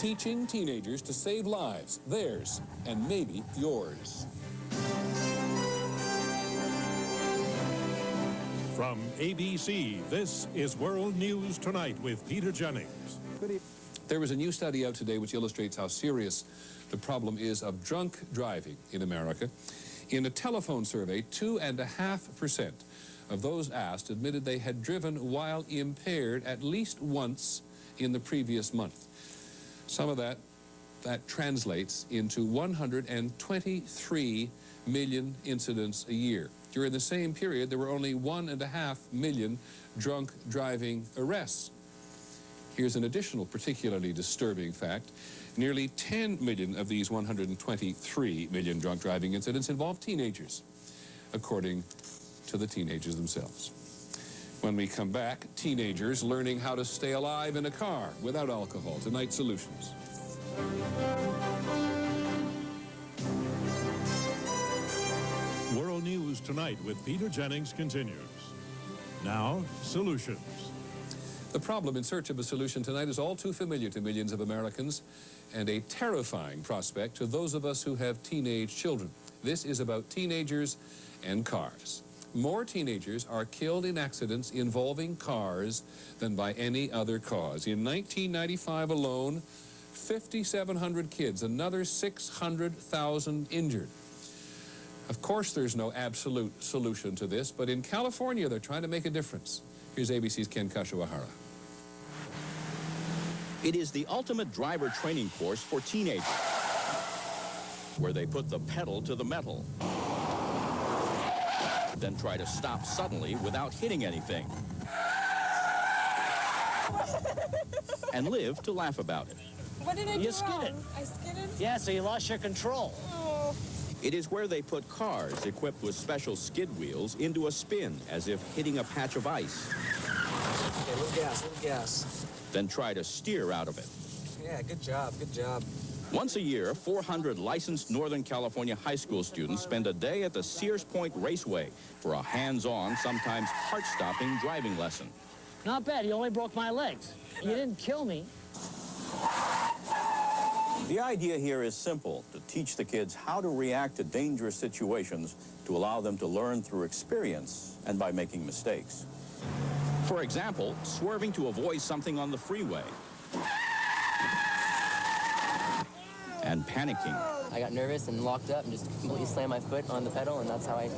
teaching teenagers to save lives, theirs and maybe yours. From ABC, this is World News Tonight with Peter Jennings. There was a new study out today which illustrates how serious the problem is of drunk driving in America. In a telephone survey, 2.5% of those asked admitted they had driven while impaired at least once in the previous month. Some of that translates into 123 million incidents a year. During the same period, there were only 1.5 million drunk driving arrests. Here's an additional particularly disturbing fact. Nearly 10 million of these 123 million drunk driving incidents involve teenagers, according to the teenagers themselves. When we come back, teenagers learning how to stay alive in a car without alcohol. Tonight, Solutions. World News Tonight with Peter Jennings continues. Now, Solutions. The problem in search of a solution tonight is all too familiar to millions of Americans and a terrifying prospect to those of us who have teenage children. This is about teenagers and cars. More teenagers are killed in accidents involving cars than by any other cause. In 1995 alone, 5,700 kids, another 600,000 injured. Of course, there's no absolute solution to this, but in California, they're trying to make a difference. Here's ABC's Ken Kashiwahara. It is the ultimate driver training course for teenagers, where they put the pedal to the metal, then try to stop suddenly without hitting anything, and live to laugh about it. What did I do You skidded. wrong? I skidded? Yeah, so you lost your control. Oh. It is where they put cars equipped with special skid wheels into a spin, as if hitting a patch of ice, Okay, little gas. then try to steer out of it. Yeah, good job. Once a year, 400 licensed Northern California high school students spend a day at the Sears Point Raceway for a hands-on, sometimes heart-stopping driving lesson. Not bad. You only broke my legs. You didn't kill me. The idea here is simple, to teach the kids how to react to dangerous situations to allow them to learn through experience and by making mistakes. For example, swerving to avoid something on the freeway and panicking. I got nervous and locked up and just completely slammed my foot on the pedal, and that's how I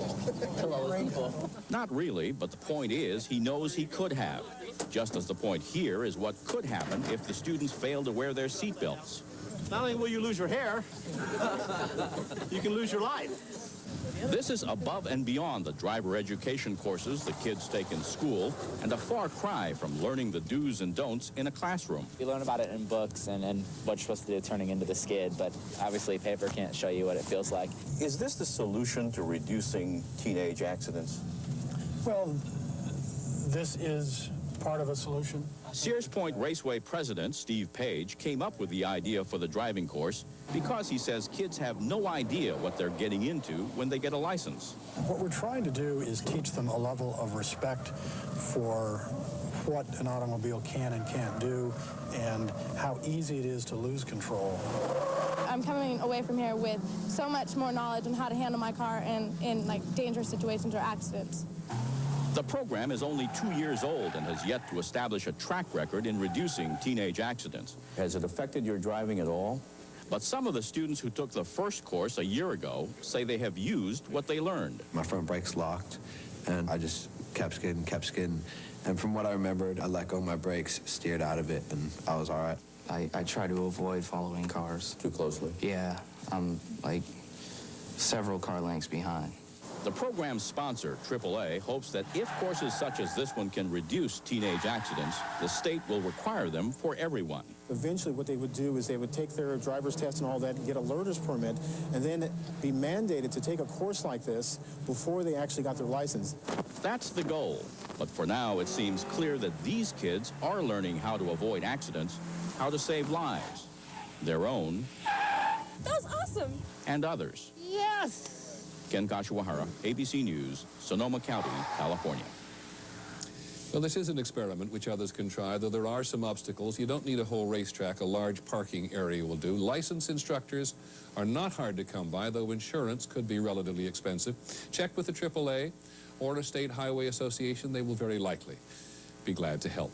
kill all those people. Not really, but the point is he knows he could have. Just as the point here is what could happen if the students fail to wear their seatbelts. Not only will you lose your hair, you can lose your life. This is above and beyond the driver education courses the kids take in school, and a far cry from learning the do's and don'ts in a classroom. You learn about it in books and what you're supposed to do turning into the skid, but obviously paper can't show you what it feels like. Is this the solution to reducing teenage accidents? Well, this is part of a solution. Sears Point Raceway president Steve Page came up with the idea for the driving course because he says kids have no idea what they're getting into when they get a license. What we're trying to do is teach them a level of respect for what an automobile can and can't do and how easy it is to lose control. I'm coming away from here with so much more knowledge on how to handle my car in like dangerous situations or accidents. The program is only 2 years old and has yet to establish a track record in reducing teenage accidents. Has it affected your driving at all? But some of the students who took the first course a year ago say they have used what they learned. My front brakes locked, and I just kept skidding. And from what I remembered, I let go of my brakes, steered out of it, and I was all right. I try to avoid following cars. Too closely? Yeah, I'm like several car lengths behind. The program's sponsor, AAA, hopes that if courses such as this one can reduce teenage accidents, the state will require them for everyone. Eventually what they would do is they would take their driver's test and all that and get a learner's permit and then be mandated to take a course like this before they actually got their license. That's the goal. But for now, it seems clear that these kids are learning how to avoid accidents, how to save lives, their own. That was awesome. And others. Yes! Ken Kashiwahara, ABC News, Sonoma County, California. Well, this is an experiment which others can try, though there are some obstacles. You don't need a whole racetrack. A large parking area will do. Licensed instructors are not hard to come by, though insurance could be relatively expensive. Check with the AAA or a state highway association. They will very likely be glad to help.